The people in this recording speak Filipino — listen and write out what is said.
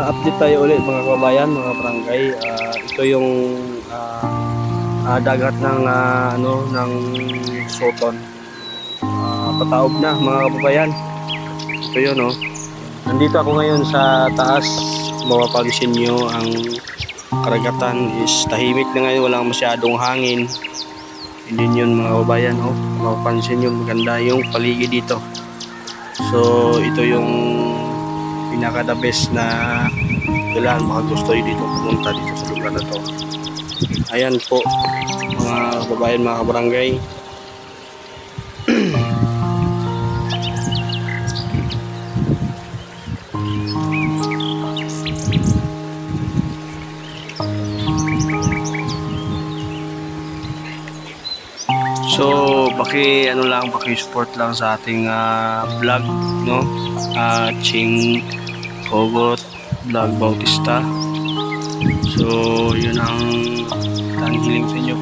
Update tayo ulit mga kababayan, mga barangay. Ito yung dagat ng ng Soton. Pataob na mga kababayan. Ito yun, oh. Nandito ako ngayon sa taas. Mapapansin nyo ang karagatan is tahimik na ngayon, walang masyadong hangin. Hindi yun mga kababayan, oh. Mapapansin nyo maganda yung paligid dito. So ito yung pinaka the best na kailangan mga gusto nyo dito pumunta dito sa lugar na to. Ayan po mga kababayan, mga kabarangay. So paki-support lang sa ating vlog, no? Ching Hugot Vlog Bautista. So yun ang tanghiling sa inyo,